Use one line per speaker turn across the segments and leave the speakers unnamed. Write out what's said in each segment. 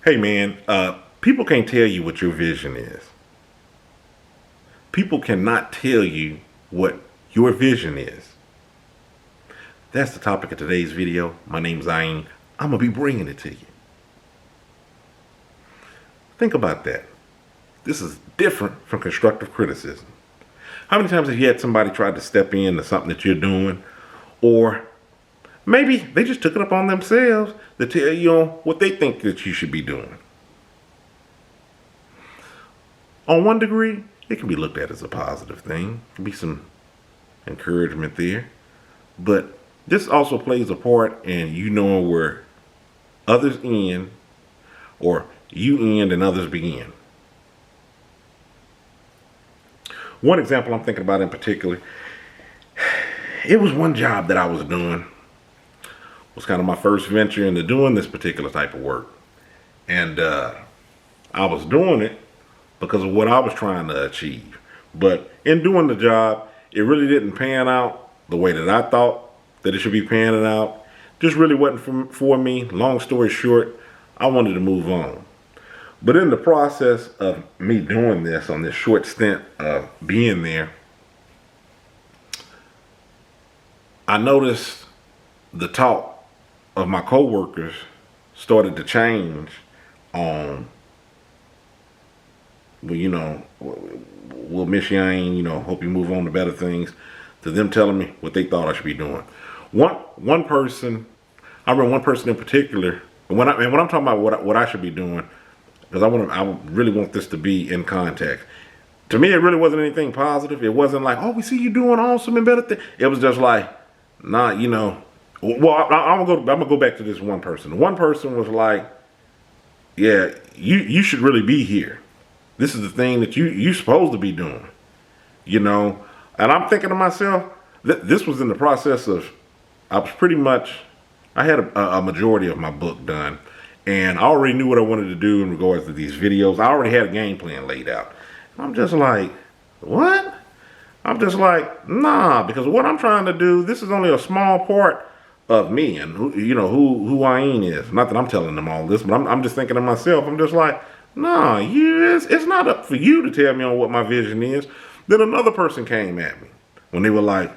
Hey man, people can't tell you what your vision is. People cannot tell you what your vision is. That's the topic of today's video. My name's Zain. I'm going to be bringing it to you. Think about that. This is different from constructive criticism. How many times have you had somebody try to step in to something that you're doing? Or maybe they just took it upon themselves to tell you what they think that you should be doing. On one degree, it can be looked at as a positive thing. There can be some encouragement there. But this also plays a part in you knowing where others end, or you end and others begin. One example I'm thinking about in particular, it was one job that I was doing. It was kind of my first venture into doing this particular type of work. And I was doing it because of what I was trying to achieve. But in doing the job, it really didn't pan out the way that I thought that it should be panning out. Just really wasn't for me. Long story short, I wanted to move on. But in the process of me doing this, on this short stint of being there, I noticed the talk of my coworkers started to change on, well, we'll miss you, hope you move on to better things, to them telling me what they thought I should be doing. One person, I remember one person in particular, and when I'm talking about what I should be doing, because I really want this to be in context. To me, it really wasn't anything positive. It wasn't like, oh, we see you doing awesome and better things. It was just like, nah, well, I'm gonna go back to this one person. One person was like, yeah, you should really be here. This is the thing that you're supposed to be doing, And I'm thinking to myself, this was in the process of, I had a majority of my book done. And I already knew what I wanted to do in regards to these videos. I already had a game plan laid out. I'm just like, what? I'm just like, nah, because what I'm trying to do, this is only a small part of me and who Ain is. Not that I'm telling them all this, but I'm just thinking to myself, I'm just like, nah, it's not up for you to tell me on what my vision is. Then another person came at me when they were like,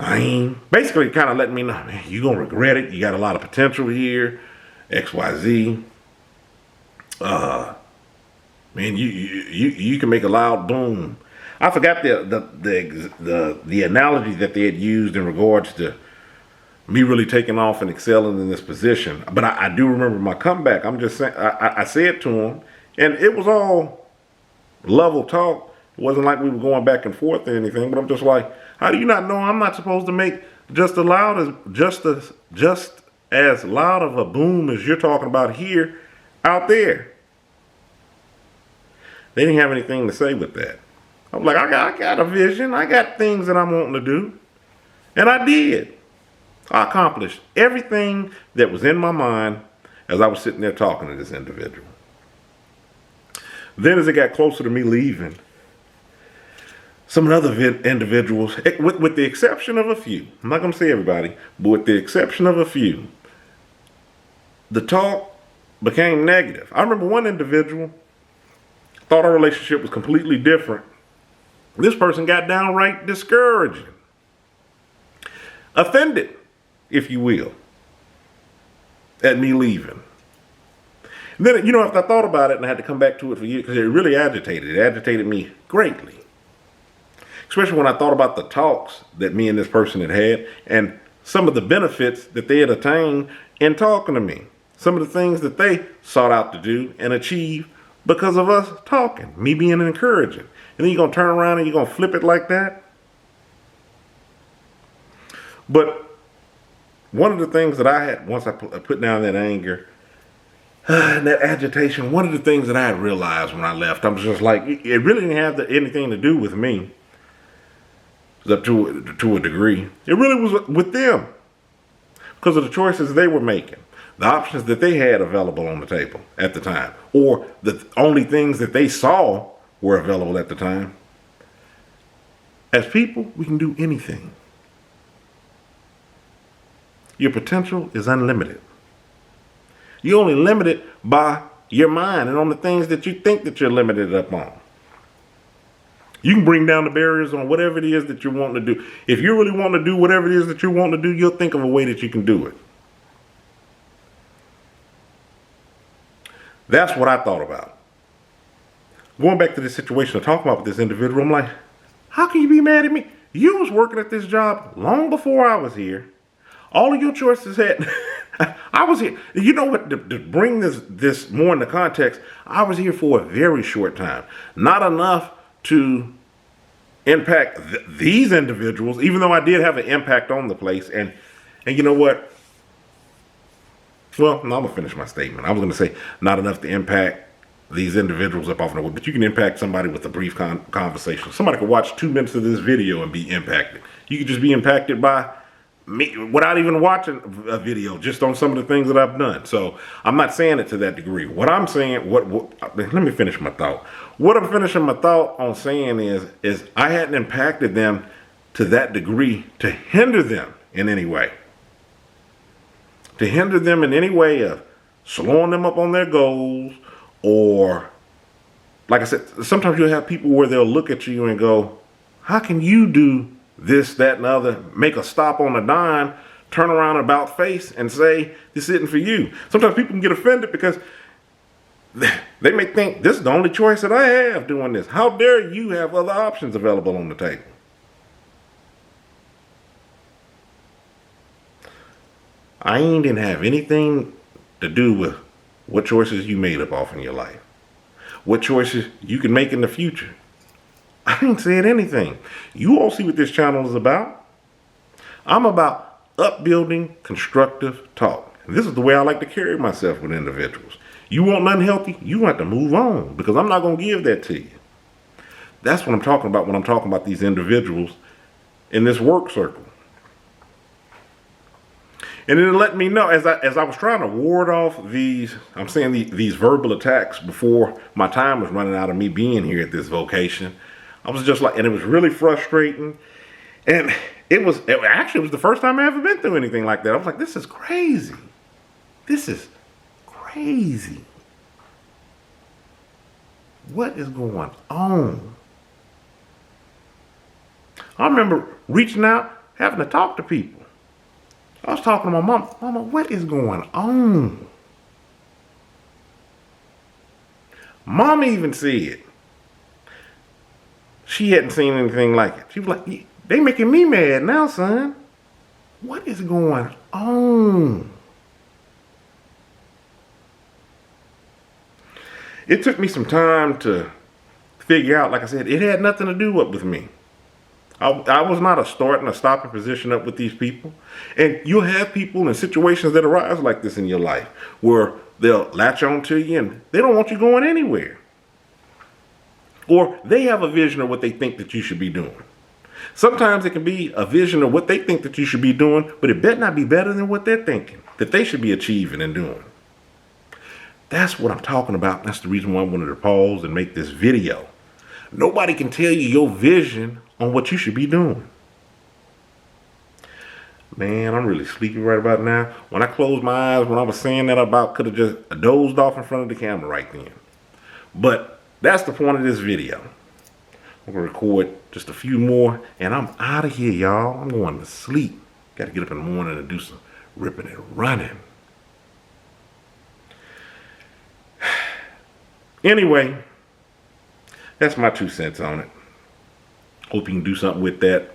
Ain, basically kind of letting me know, man, you're going to regret it. You got a lot of potential here. XYZ, man, you can make a loud boom. I forgot the analogy that they had used in regards to me really taking off and excelling in this position. But I do remember my comeback. I'm just saying, I said to him, and it was all level talk. It wasn't like we were going back and forth or anything. But I'm just like, how do you not know I'm not supposed to make just as loud of a boom as you're talking about here, out there? They didn't have anything to say with that. I was like, I got a vision. I got things that I'm wanting to do. And I did. I accomplished everything that was in my mind as I was sitting there talking to this individual. Then as it got closer to me leaving, some other individuals, with the exception of a few, I'm not going to say everybody, but with the exception of a few, the talk became negative. I remember one individual thought our relationship was completely different. This person got downright discouraging, offended, if you will, at me leaving. And then, after I thought about it and I had to come back to it for years, because it really agitated me greatly. Especially when I thought about the talks that me and this person had and some of the benefits that they had attained in talking to me. Some of the things that they sought out to do and achieve because of us talking, me being encouraging. And then you're going to turn around and you're going to flip it like that? But one of the things that I had, once I put down that anger and that agitation, one of the things that I had realized when I left, I was just like, it really didn't have anything to do with me. Up to a degree. It really was with them because of the choices they were making, the options that they had available on the table at the time, or the only things that they saw were available at the time. As people, we can do anything. Your potential is unlimited. You're only limited by your mind and on the things that you think that you're limited up on. You can bring down the barriers on whatever it is that you're wanting to do. If you really want to do whatever it is that you want to do, you'll think of a way that you can do it. That's what I thought about. Going back to this situation I'm talking about with this individual, I'm like, how can you be mad at me? You was working at this job long before I was here. All of your choices had... I was here. You know what? To bring this more into context, I was here for a very short time. Not enough to impact these individuals, even though I did have an impact on the place. And you know what? Well, no, I'm going to finish my statement. I was going to say not enough to impact these individuals up off in the wood, but you can impact somebody with a brief conversation. Somebody could watch 2 minutes of this video and be impacted. You could just be impacted by me without even watching a video, just on some of the things that I've done. So I'm not saying it to that degree. What I'm saying, let me finish my thought. What I'm finishing my thought on saying is I hadn't impacted them to that degree to hinder them in any way. To hinder them in any way of slowing them up on their goals, or, like I said, sometimes you'll have people where they'll look at you and go, how can you do this, that, and the other, make a stop on a dime, turn around about face and say, this isn't for you. Sometimes people can get offended because they may think this is the only choice that I have doing this. How dare you have other options available on the table? I didn't have anything to do with what choices you made up off in your life. What choices you can make in the future. I ain't saying anything. You all see what this channel is about. I'm about upbuilding constructive talk. And this is the way I like to carry myself with individuals. You want nothing healthy, you have to move on, because I'm not going to give that to you. That's what I'm talking about when I'm talking about these individuals in this work circle. And it let me know, as I was trying to ward off these verbal attacks before my time was running out of me being here at this vocation, I was just like, and it was really frustrating. And it was the first time I ever been through anything like that. I was like, this is crazy. This is crazy. What is going on? I remember reaching out, having to talk to people. I was talking to my mom. Mama, what is going on? Mom even said she hadn't seen anything like it. She was like, they making me mad now, son. What is going on? It took me some time to figure out, like I said, it had nothing to do with me. I was not a starting or stopping position up with these people. And you'll have people in situations that arise like this in your life where they'll latch on to you and they don't want you going anywhere. Or they have a vision of what they think that you should be doing. Sometimes it can be a vision of what they think that you should be doing, but it better not be better than what they're thinking that they should be achieving and doing. That's what I'm talking about. That's the reason why I wanted to pause and make this video. Nobody can tell you your vision on what you should be doing. Man, I'm really sleepy right about now. When I closed my eyes, when I was saying that, I could have just dozed off in front of the camera right then. But that's the point of this video. I'm going to record just a few more, and I'm out of here, y'all. I'm going to sleep. Got to get up in the morning and do some ripping and running. Anyway, that's my 2 cents on it. Hope you can do something with that.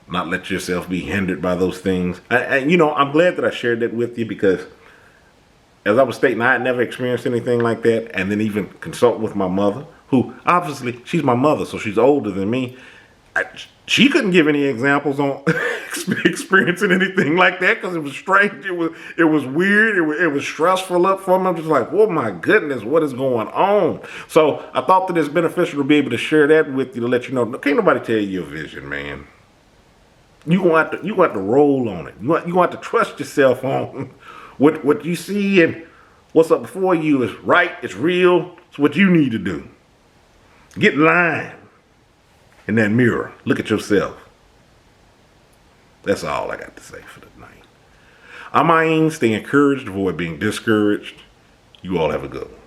Not let yourself be hindered by those things. I'm glad that I shared that with you, because as I was stating, I had never experienced anything like that. And then even consult with my mother, who obviously, she's my mother, so she's older than me. She couldn't give any examples on experiencing anything like that, because it was strange. It was weird. It was stressful up for me. I'm just like, oh my goodness, what is going on? So I thought that it's beneficial to be able to share that with you, to let you know, can't nobody tell you your vision, man. You going to have to roll on it. You going to have to trust yourself on what you see, and what's up before you is right. It's real. It's what you need to do. Get in line. In that mirror, look at yourself. That's all I got to say for tonight. I'm Ayn. Stay encouraged, avoid being discouraged. You all have a good one.